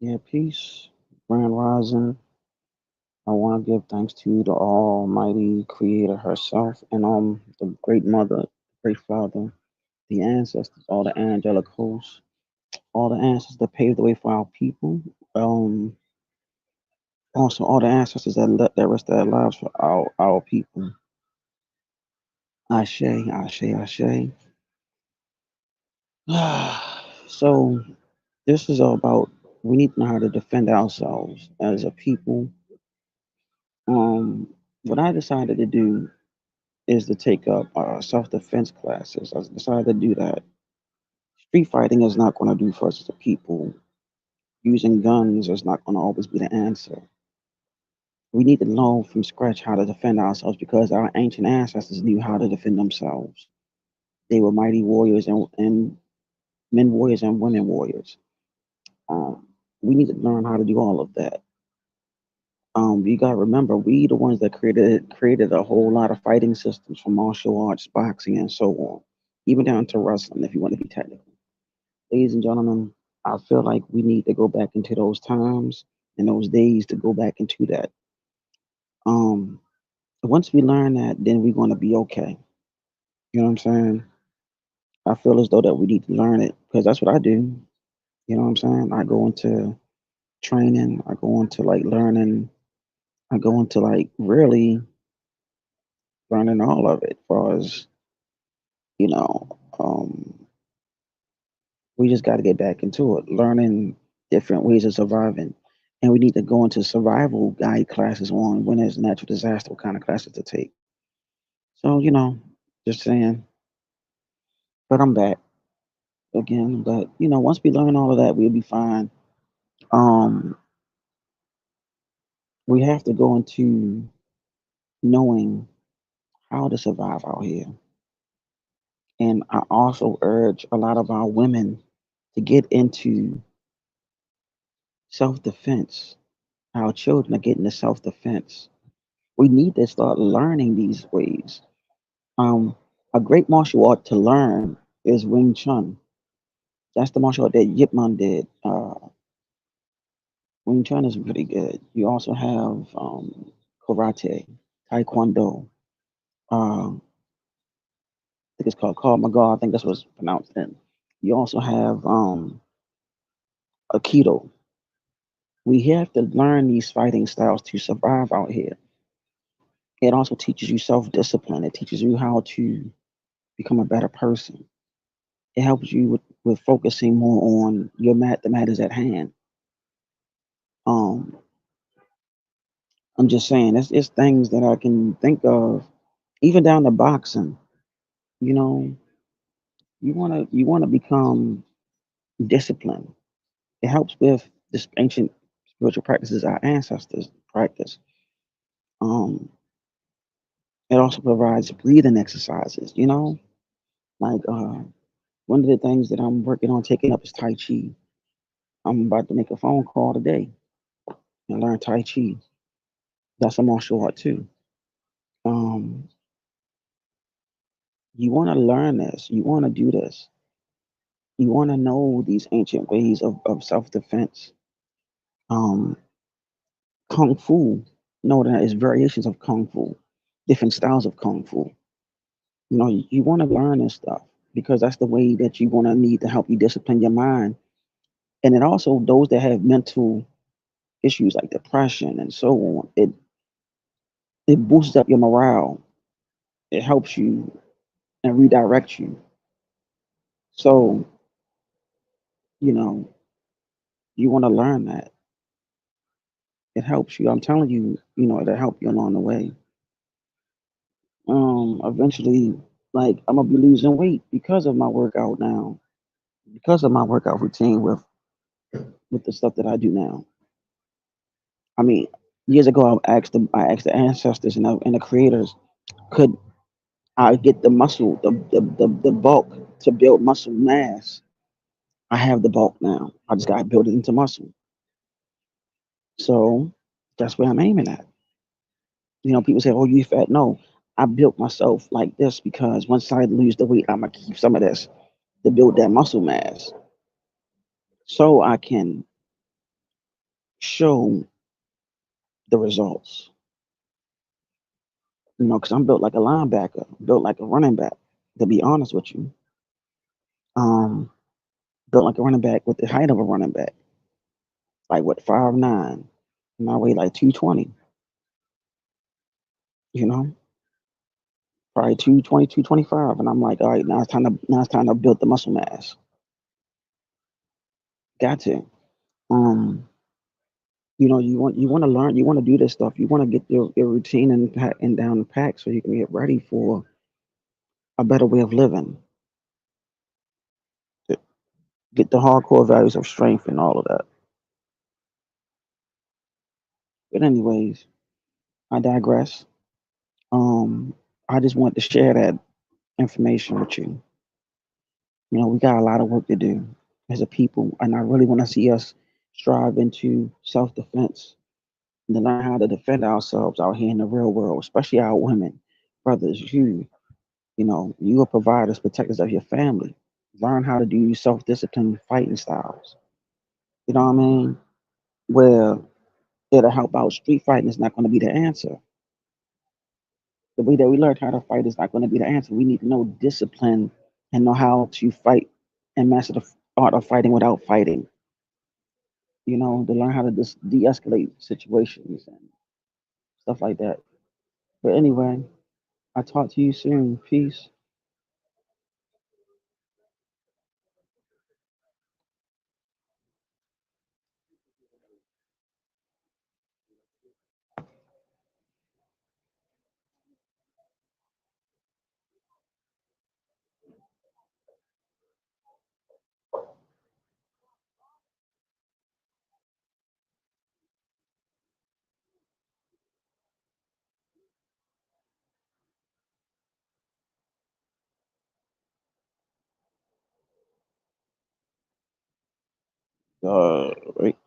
Yeah, peace, Grand Rising. I want to give thanks to the Almighty Creator herself and the Great Mother, Great Father, the ancestors, all the angelic hosts, all the ancestors that paved the way for our people. Um, Also all the ancestors that risked their lives for our people. Ashe, Ashe, Ashe. So this is all about we need to know how to defend ourselves as a people. Um, what I decided to do is to take up self defense classes. I decided to do that. Street fighting is not going to do for us as a people. Using guns is not going to always be the answer. We need to know from scratch how to defend ourselves because our ancient ancestors knew how to defend themselves. They were mighty warriors and men warriors and women warriors. Um, we need to learn how to do all of that. You gotta remember, we the ones that created a whole lot of fighting systems from martial arts, boxing, and so on, even down to wrestling, if you want to be technical. Ladies and gentlemen, I feel like we need to go back into those times and those days to go back into that. Um, Once we learn that, then we're gonna be okay. You know what I'm saying? I feel as though that we need to learn it because that's what I do. You know what I'm saying? I go into training, I go into like learning, I go into like really learning all of it. As far as you know, we just got to get back into it, learning different ways of surviving, and we need to go into survival guide classes on when there's natural disaster, what kind of classes to take. So just saying. But I'm back again. But once we learn all of that, we'll be fine. Um, we have to go into knowing how to survive out here. And I also urge a lot of our women to get into self defense. Our children are getting into self defense. We need to start learning these ways. Um, a great martial art to learn is Wing Chun. That's the martial art that Yip Man did. Wing Chun is pretty good. You also have karate, taekwondo. I think it's called Krav Maga. I think that's what's pronounced in. You also have Aikido. We have to learn these fighting styles to survive out here. It also teaches you self discipline. It teaches you how to become a better person. It helps you with focusing more on the matters at hand. Um, I'm just saying, it's things that I can think of, even down to boxing. You know, you wanna become disciplined. It helps with this ancient spiritual practices our ancestors practice. Um, it also provides breathing exercises. Like one of the things that I'm working on taking up is Tai Chi. I'm about to make a phone call today and learn Tai Chi. That's a martial art too. Um, you want to learn this. You want to do this. You want to know these ancient ways of self defense. Um, Kung Fu, know that it's variations of Kung Fu, different styles of Kung Fu. You want to learn this stuff because that's the way that you're going to need to help you discipline your mind. And it also, those that have mental issues like depression and so on, it boosts up your morale. It helps you and redirects you. So, you know, you want to learn that. It helps you. I'm telling you, it'll help you along the way. Eventually, like I'm gonna be losing weight because of my workout now, because of my workout routine with the stuff that I do now. I mean, years ago, I asked the ancestors and the creators, could I get the muscle, the bulk to build muscle mass? I have the bulk now. I just got to build it into muscle. So that's where I'm aiming at. People say, "Oh, you fat?" No, I built myself like this because once I lose the weight, I'm gonna keep some of this to build that muscle mass, so I can show the results. Because I'm built like a linebacker, built like a running back. To be honest with you, um, built like a running back with the height of a running back, like what 5'9", and I weigh like 220. You know, probably 220, 225, and I'm like, all right, now it's time to build the muscle mass. Got to. Um, you want to learn, you want to do this stuff, you want to get your routine and down the pack so you can get ready for a better way of living. to Get the hardcore values of strength and all of that. But anyways, I digress. Um, I just want to share that information with you. We got a lot of work to do as a people, and I really want to see us strive into self-defense and to learn how to defend ourselves out here in the real world, especially our women, brothers. You are providers, protectors of your family. Learn how to do self-discipline fighting styles. You know what I mean? Where it'll help out. Street fighting is not going to be the answer. The way that we learned how to fight is not going to be the answer. We need to know discipline and know how to fight and master the art of fighting without fighting. To learn how to de-escalate situations and stuff like that. But anyway, I talk to you soon. Peace. Right.